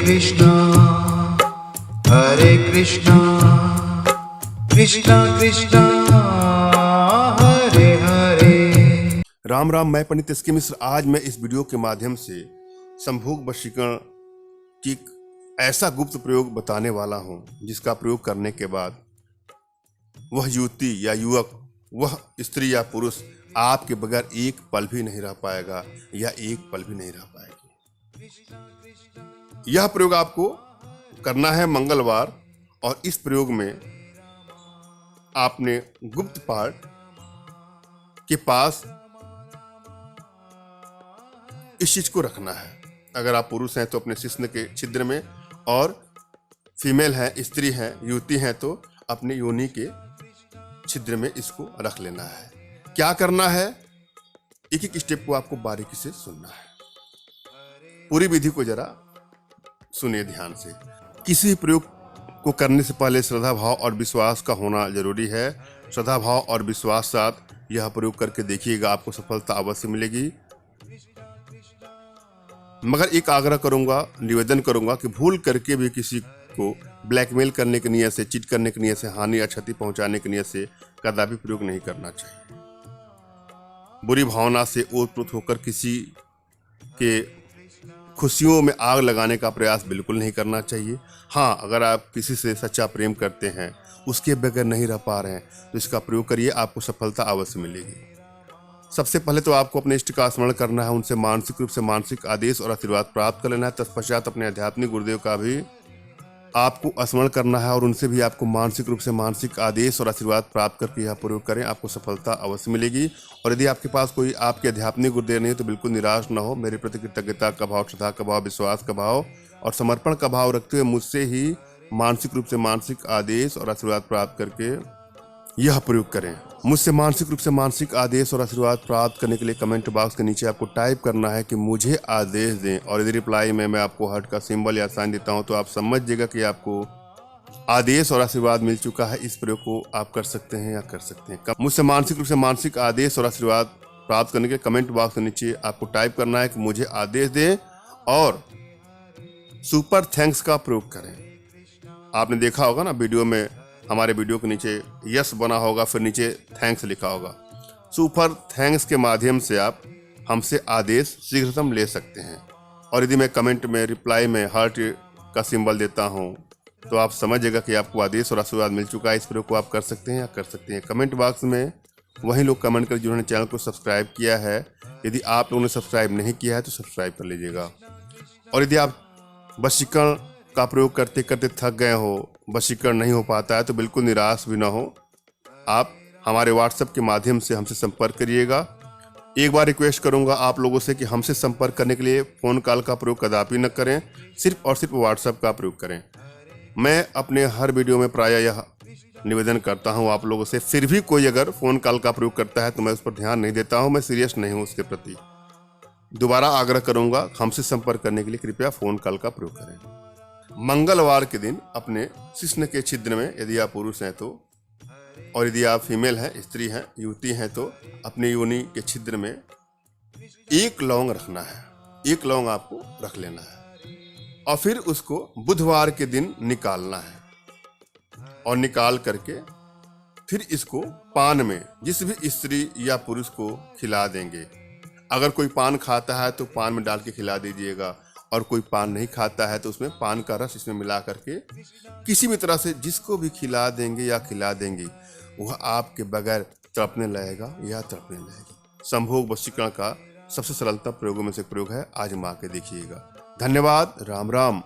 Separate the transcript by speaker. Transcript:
Speaker 1: कृष्णा कृष्णा कृष्णा हरे हरे।
Speaker 2: राम राम। मैं पंडित एस के मिश्र। आज मैं इस वीडियो के माध्यम से संभोग वशीकरण की ऐसा गुप्त प्रयोग बताने वाला हूं, जिसका प्रयोग करने के बाद वह युवती या युवक, वह स्त्री या पुरुष आपके बगैर एक पल भी नहीं रह पाएगा या एक पल भी नहीं रह पाएगी। यह प्रयोग आपको करना है मंगलवार, और इस प्रयोग में आपने गुप्त पार्ट के पास इस चीज को रखना है। अगर आप पुरुष हैं तो अपने शिश्न के छिद्र में, और फीमेल है, स्त्री है, युवती है तो अपने योनि के छिद्र में इसको रख लेना है। क्या करना है, एक एक स्टेप को आपको बारीकी से सुनना है। पूरी विधि को जरा सुनिए ध्यान से। किसी प्रयोग को करने से पहले श्रद्धा भाव और विश्वास का होना जरूरी है। श्रद्धा भाव और विश्वास साथ यह प्रयोग करके देखिएगा, आपको सफलता अवश्य मिलेगी। मगर एक आग्रह करूंगा, निवेदन करूंगा कि भूल करके भी किसी को ब्लैकमेल करने की नियत से, चीट करने की नियत से, हानि या क्षति पहुंचाने की नियत से कदापि प्रयोग नहीं करना चाहिए। बुरी भावना से ओतप्रोत होकर किसी के खुशियों में आग लगाने का प्रयास बिल्कुल नहीं करना चाहिए। हाँ, अगर आप किसी से सच्चा प्रेम करते हैं, उसके बगैर नहीं रह पा रहे हैं, तो इसका प्रयोग करिए, आपको सफलता अवश्य मिलेगी। सबसे पहले तो आपको अपने इष्ट का स्मरण करना है, उनसे मानसिक रूप से मानसिक आदेश और आशीर्वाद प्राप्त कर लेना है। तत्पश्चात अपने आध्यात्मिक गुरुदेव का भी आपको स्मरण करना है, और उनसे भी आपको मानसिक रूप से मानसिक आदेश और आशीर्वाद प्राप्त करके यह प्रयोग करें, आपको सफलता अवश्य मिलेगी। और यदि आपके पास कोई आपके आध्यात्मिक गुरुदेव नहीं है तो बिल्कुल निराश न हो। मेरे प्रति कृतज्ञता का भाव, श्रद्धा का भाव, विश्वास का भाव और समर्पण का भाव रखते हुए मुझसे ही मानसिक रूप से मानसिक आदेश और आशीर्वाद प्राप्त करके यह प्रयोग करें। मुझसे मानसिक रूप से मानसिक आदेश और आशीर्वाद प्राप्त करने के लिए कमेंट बॉक्स के नीचे आपको टाइप करना है कि मुझे आदेश दें, और यदि रिप्लाई में मैं आपको हार्ट का सिंबल या साइन देता हूं तो आप समझ जाइएगा कि आपको आदेश और आशीर्वाद मिल चुका है। इस प्रयोग को आप कर सकते हैं या कर सकते हैं। मुझसे मानसिक रूप से मानसिक आदेश और आशीर्वाद प्राप्त करने के लिए कमेंट बॉक्स के नीचे आपको टाइप करना है कि मुझे आदेश दें, और सुपर थैंक्स का प्रयोग करें। आपने देखा होगा ना वीडियो में, हमारे वीडियो के नीचे यस बना होगा, फिर नीचे थैंक्स लिखा होगा। सुपर थैंक्स के माध्यम से आप हमसे आदेश शीघ्रतम ले सकते हैं। और यदि मैं कमेंट में रिप्लाई में हार्ट का सिंबल देता हूं तो आप समझिएगा कि आपको आदेश और आशीर्वाद मिल चुका है। इस प्रयोग को आप कर सकते हैं या कर सकते हैं। कमेंट बॉक्स में वही लोग कमेंट कर जिन्होंने चैनल को सब्सक्राइब किया है। यदि आप लोगों ने सब्सक्राइब नहीं किया है तो सब्सक्राइब कर लीजिएगा। और यदि आप वशीकरण का प्रयोग करते करते थक गए हो, वशीकरण नहीं हो पाता है, तो बिल्कुल निराश भी ना हो। आप हमारे व्हाट्सएप के माध्यम से हमसे संपर्क करिएगा। एक बार रिक्वेस्ट करूंगा आप लोगों से कि हमसे संपर्क करने के लिए फ़ोन कॉल का प्रयोग कदापि न करें, सिर्फ और सिर्फ व्हाट्सएप का प्रयोग करें। मैं अपने हर वीडियो में प्रायः यह निवेदन करता हूं आप लोगों से, फिर भी कोई अगर फ़ोन कॉल का प्रयोग करता है तो मैं उस पर ध्यान नहीं देता हूं, मैं सीरियस नहीं हूं उसके प्रति। दोबारा आग्रह करूंगा, हमसे संपर्क करने के लिए कृपया फ़ोन कॉल का प्रयोग करें। मंगलवार के दिन अपने शिश्न के छिद्र में, यदि आप पुरुष हैं तो, और यदि आप फीमेल हैं, स्त्री हैं, युवती हैं तो अपने योनि के छिद्र में एक लौंग रखना है। एक लौंग आपको रख लेना है, और फिर उसको बुधवार के दिन निकालना है, और निकाल करके फिर इसको पान में जिस भी स्त्री या पुरुष को खिला देंगे। अगर कोई पान खाता है तो पान में डाल के खिला दीजिएगा, और कोई पान नहीं खाता है तो उसमें पान का रस इसमें मिला करके किसी भी तरह से जिसको भी खिला देंगे या खिला देंगे, वह आपके बगैर तड़पने लगेगा या तड़पने लगेगी। संभोग वशीकरण का सबसे सरलतम प्रयोगों में से एक प्रयोग है, आजमा के देखिएगा। धन्यवाद। राम राम।